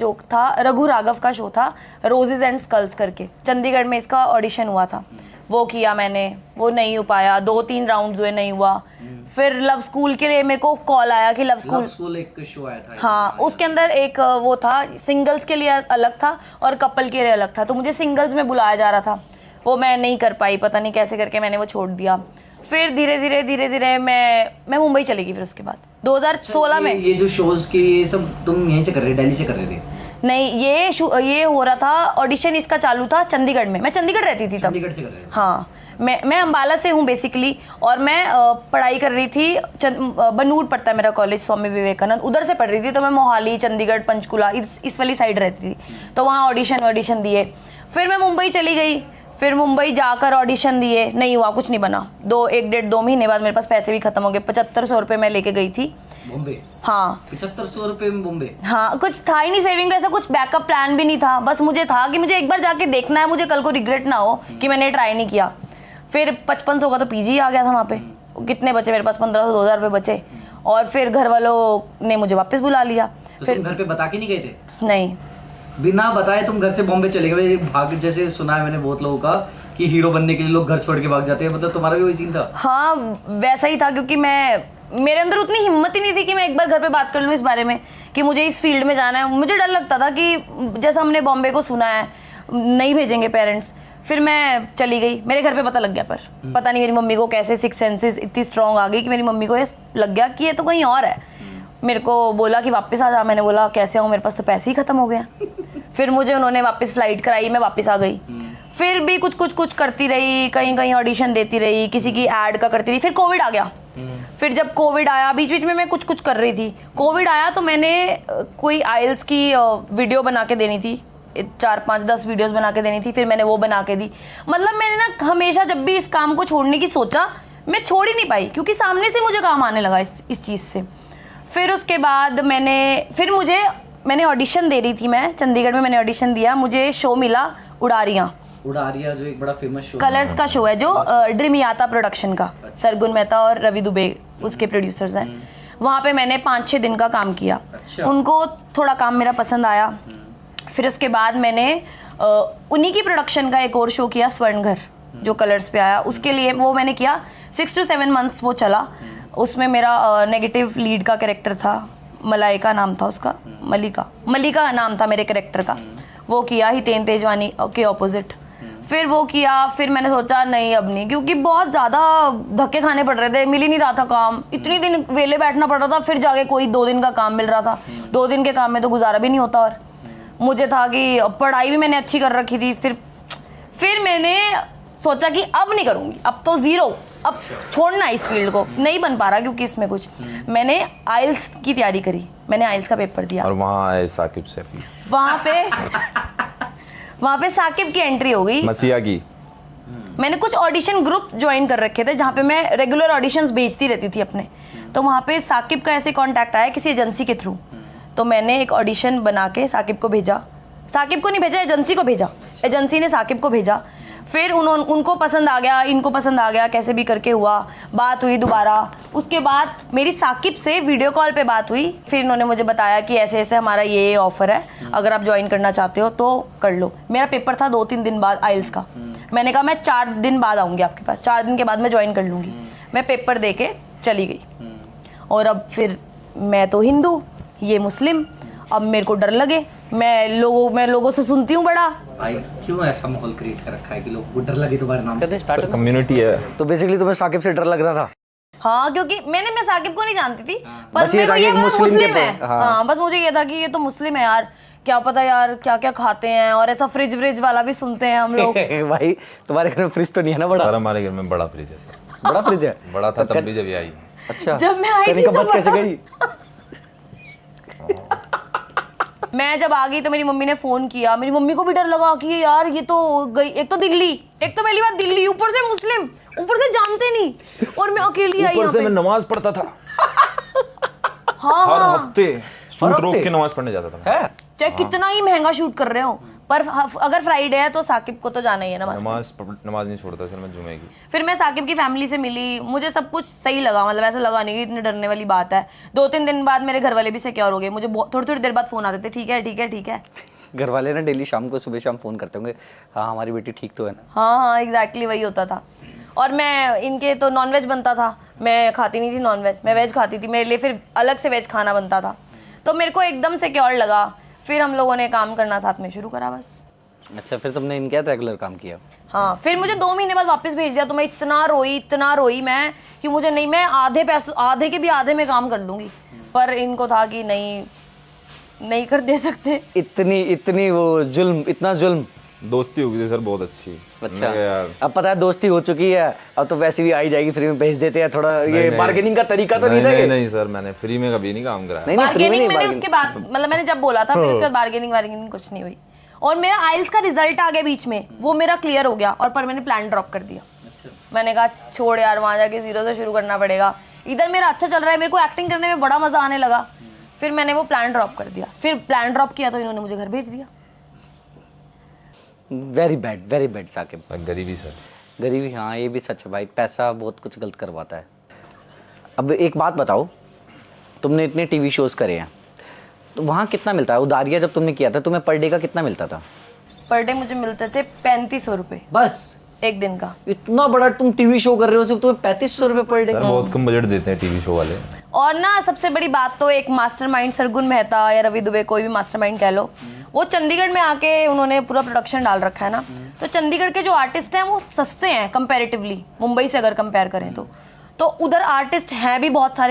जो था रघु राघव का शो था, रोजेज एंड स्कल्स करके, चंडीगढ़ में इसका ऑडिशन हुआ था। वो किया मैंने, वो नहीं हो पाया, 2-3 राउंड्स हुए, नहीं हुआ। फिर लव स्कूल के लिए मेरे को कॉल आया कि लव स्कूल एक शो आया था। हाँ, उसके अंदर एक वो था, सिंगल्स के लिए अलग था और कपल के लिए अलग था, तो मुझे सिंगल्स में बुलाया जा रहा था, वो मैं नहीं कर पाई, पता नहीं कैसे करके मैंने वो छोड़ दिया। फिर धीरे धीरे मैं मुंबई चली गई। फिर उसके बाद 2016 में ये जो शोज के ये सब तुम यहीं से कर रहे, दिल्ली से कर रहे थे? नहीं, ये हो रहा था, ऑडिशन इसका चालू था चंडीगढ़ में। मैं चंडीगढ़ रहती थी तब। चंडीगढ़ से कर रहे थे? हाँ, मैं अम्बाला से हूँ बेसिकली, और मैं पढ़ाई कर रही थी, बनूर पड़ता है मेरा कॉलेज, स्वामी विवेकानंद, उधर से पढ़ रही थी। तो मैं मोहाली, चंडीगढ़, पंचकुला इस वाली साइड रहती थी, तो वहाँ ऑडिशन दिए। फिर मैं मुंबई चली गई, फिर मुंबई जाकर ऑडिशन दिए, नहीं हुआ, कुछ नहीं बना। 1-1.5-2 महीने बाद मेरे पास पैसे भी खत्म हो गए। 7500 रुपये मैं लेके गई थी बॉम्बे। हाँ, 7500 रुपये में बॉम्बे? हाँ, कुछ था ही नहीं सेविंग, ऐसा कुछ बैकअप प्लान भी नहीं था। बस मुझे था कि मुझे एक बार जाके देखना है, मुझे कल को रिग्रेट ना हो कि मैंने ट्राई नहीं किया। फिर 5500 का तो पीजी आ गया था वहाँ पे। कितने बचे मेरे पास? 1500-2000 रुपये बचे। और फिर घर वालों ने मुझे वापस बुला लिया। तो फिर तुम घर पे बता के नहीं गए थे? नहीं, बिना बताए तुम घर से बॉम्बे चले गए? भाग, जैसे सुना है मैंने बहुत लोगों का कि हीरो बनने के लिए लोग घर छोड़ के भाग जाते हैं, मतलब तुम्हारा भी वही सीन था? हाँ, वैसा ही था, क्योंकि मेरे अंदर उतनी हिम्मत ही नहीं थी कि मैं एक बार घर पे बात कर लूँ इस बारे में कि मुझे इस फील्ड में जाना है। मुझे डर लगता था कि जैसा हमने बॉम्बे को सुना है, नहीं भेजेंगे पेरेंट्स। फिर मैं चली गई, मेरे घर पे पता लग गया, पर पता नहीं मेरी मम्मी को कैसे सिक्स सेंसेस इतनी स्ट्रांग आ गई कि मेरी मम्मी को ये लग गया कि ये तो कहीं और है। मेरे को बोला कि वापस आ जा। मैंने बोला कैसे आऊँ, मेरे पास तो पैसे ही खत्म हो गया। फिर मुझे उन्होंने वापस फ्लाइट कराई, मैं वापस आ गई। फिर भी कुछ करती रही, कहीं ऑडिशन देती रही, किसी की ऐड का करती रही। फिर कोविड आ गया। फिर जब कोविड आया, बीच बीच में मैं कुछ कर रही थी। कोविड आया तो मैंने कोई आइल्स की वीडियो बना के देनी थी, 4-5-10 वीडियोस बना के देनी थी। फिर मैंने वो बना के दी। मतलब मैंने ना हमेशा जब भी इस काम को छोड़ने की सोचा, मैं छोड़ ही नहीं पाई, क्योंकि सामने से मुझे काम आने लगा इस चीज़ से। फिर उसके बाद मैंने ऑडिशन दे रही थी, मैं चंडीगढ़ में मैंने ऑडिशन दिया। मुझे शो मिला उड़ारियाँ, जो एक बड़ा फेमस शो, कलर्स का शो है, जो ड्रीमियाता प्रोडक्शन का, सरगुन मेहता और रवि दुबे उसके प्रोड्यूसर्स हैं। वहाँ पे मैंने 5-6 दिन का काम किया। उनको थोड़ा काम मेरा पसंद आया। फिर उसके बाद मैंने उन्हीं की प्रोडक्शन का एक और शो किया, स्वर्णघर, जो कलर्स पे आया। उसके लिए वो मैंने किया, 6 to 7 मंथ्स वो चला। उसमें मेरा नेगेटिव लीड का कैरेक्टर था, मलाइका नाम था उसका, मलिका नाम था मेरे कैरेक्टर का। वो किया हितेन तेजवानी के ऑपोजिट। फिर वो किया। फिर मैंने सोचा नहीं, अब नहीं, क्योंकि बहुत ज़्यादा धक्के खाने पड़ रहे थे, मिल ही नहीं रहा था काम। इतनी दिन वेले बैठना पड़ रहा था, फिर जाके कोई 2 दिन का काम मिल रहा था। 2 दिन के काम में तो गुजारा भी नहीं होता। और मुझे था कि पढ़ाई भी मैंने अच्छी कर रखी थी। फिर मैंने सोचा कि अब नहीं करूँगी, अब तो ज़ीरो, अब छोड़ना इस फील्ड को, नहीं बन पा रहा क्योंकि इसमें कुछ। मैंने आइल्स की तैयारी करी, मैंने आइल्स का पेपर दिया। और वहाँ आए साकिब सैफी, वहाँ पे साकिब की एंट्री हो गई, मसीहा की। मैंने कुछ ऑडिशन ग्रुप ज्वाइन कर रखे थे जहाँ पे मैं रेगुलर ऑडिशंस भेजती रहती थी अपने। तो वहाँ पे साकिब का ऐसे कांटेक्ट आया किसी एजेंसी के थ्रू। तो मैंने एक ऑडिशन बना के साकिब को भेजा। साकिब को नहीं भेजा, एजेंसी को भेजा। एजेंसी ने साकिब को भेजा। फिर उनको पसंद आ गया, इनको पसंद आ गया, कैसे भी करके हुआ, बात हुई दोबारा। उसके बाद मेरी साकिब से वीडियो कॉल पे बात हुई। फिर इन्होंने मुझे बताया कि ऐसे ऐसे हमारा ये ऑफर है, अगर आप ज्वाइन करना चाहते हो तो कर लो। मेरा पेपर था 2-3 दिन बाद आइल्स का। मैंने कहा मैं 4 दिन बाद आऊँगी आपके पास, 4 दिन के बाद मैं ज्वाइन कर लूँगी। मैं पेपर दे के चली गई। और अब फिर मैं तो हिंदू, ये मुस्लिम, अब मेरे को डर लगे। मैं लोगों से सुनती हूँ बड़ा। भाई क्यों ऐसा माहौल क्रिएट कर रखा है कि लोग को डर लगे तुम्हारे नाम से? कम्युनिटी है। तो बेसिकली तुम्हें साकिब से डर लग रहा था? हाँ, क्योंकि मैं साकिब को नहीं जानती थी, पर बस ये मेरे को था ये कि मुस्लिम है। हाँ। हाँ, बस मुझे ये था कि ये तो मुस्लिम है यार, क्या पता यार क्या क्या खाते हैं। और ऐसा फ्रिज वाला भी सुनते हैं हम लोग। भाई तुम्हारे घर में फ्रिज तो नहीं है ना बड़ा? सर हमारे घर में बड़ा फ्रिज है सर। बड़ा फ्रिज है? बड़ा था तब भी जब ये आई। अच्छा, जब मैं आई थी बच कैसे गई? मैं जब आ गई तो मेरी मम्मी ने फोन किया। मेरी मम्मी को भी डर लगा कि यार ये तो गई, एक तो पहली बात दिल्ली, ऊपर से मुस्लिम, ऊपर से जानते नहीं, और मैं अकेली आई। ऊपर से मैं नमाज पढ़ता था। हाँ, हर हफ्ते शूट रोक के नमाज पढ़ने जाता था। चाहे कितना ही महंगा शूट कर रहे हो, पर अगर फ्राइडे है तो साकिब को तो जाना ही है नमाज। नमाज नहीं छोड़ता सर मैं जुमे की। फिर मैं साकिब की फैमिली से मिली, मुझे सब कुछ सही लगा, मतलब ऐसा लगा नहीं कि इतने डरने वाली बात है। 2-3 दिन बाद मेरे घर वाले भी सिक्योर हो गए, मुझे थोड़ी थोड़ी देर बाद फोन आते थे, ठीक है ठीक है ठीक है। घर वाले ना डेली शाम को सुबह शाम फोन करते होंगे, हाँ हमारी बेटी ठीक तो है ना। हाँ हाँ एग्जैक्टली वही होता था। और मैं इनके तो नॉनवेज बनता था, मैं खाती नहीं थी नॉनवेज, मैं वेज खाती थी, मेरे लिए फिर अलग से वेज खाना बनता था, तो मेरे को एकदम सिक्योर लगा। फिर हम लोगों ने काम करना साथ में शुरू करा बस। अच्छा फिर तुमने इनके साथ रेगुलर काम किया? हाँ फिर मुझे 2 महीने बाद वापस भेज दिया, तो मैं इतना रोई मैं कि मुझे नहीं, मैं आधे के भी आधे में काम कर लूँगी, पर इनको था कि नहीं कर दे सकते। इतनी वो जुल्म, इतना जुल्म। दोस्ती होगी थी सर बहुत अच्छी। अच्छा मैं कहा यार अब पता है दोस्ती हो चुकी है, अब तो वैसे भी आई जाएगी, फ्री में भेज देते हैं। थोड़ा ये बार्गेनिंग का तरीका तो नहीं था नहीं, कि? नहीं सर मैंने फ्री में कभी नहीं काम कराया। नहीं फ्री में बार्गेनिंग नहीं, मैंने bargaining। उसके बाद, मतलब मैंने जब बोला था, फिर उसके बाद बार्गेनिंग कुछ नहीं हुई। और मेरा आइल्स का रिजल्ट आ गया बीच में, वो मेरा क्लियर हो गया, और पर मैंने प्लान ड्रॉप कर दिया। मैंने कहा छोड़ यार, वहाँ जाके 0 से शुरू करना पड़ेगा, इधर मेरा अच्छा चल रहा है, मेरे को एक्टिंग करने में बड़ा मजा आने लगा, फिर मैंने वो प्लान ड्रॉप कर दिया। फिर प्लान ड्रॉप किया तो इन्होंने मुझे घर भेज दिया। Very bad Sakib. गरीबी सर। गरीबी, हाँ ये भी सच है भाई, पैसा बहुत कुछ गलत करवाता है। अब एक बात बताओ, तुमने इतने टीवी शोज करे हैं, तो वहाँ कितना मिलता है? उदारिया जब तुमने किया था तुम्हें पर डे का कितना मिलता था? पर डे मुझे मिलते थे 3500 रुपये बस एक दिन का। इतना बड़ा तुम टीवी शो कर रहे हो, सिर्फ तुम्हें 3500 रुपये पर डे? सर बहुत कम बजट देते हैं टीवी शो वाले। और ना सबसे बड़ी बात तो एक मास्टरमाइंड सरगुन मेहता या रवि दुबे, कोई भी मास्टरमाइंड कह लो, वो चंडीगढ़ में आके उन्होंने पूरा प्रोडक्शन डाल रखा है ना, तो चंडीगढ़ के जो आर्टिस्ट हैं वो सस्ते हैं कंपैरेटिवली, मुंबई से अगर कंपेयर करें तो उधर आर्टिस्ट हैं भी बहुत सारे।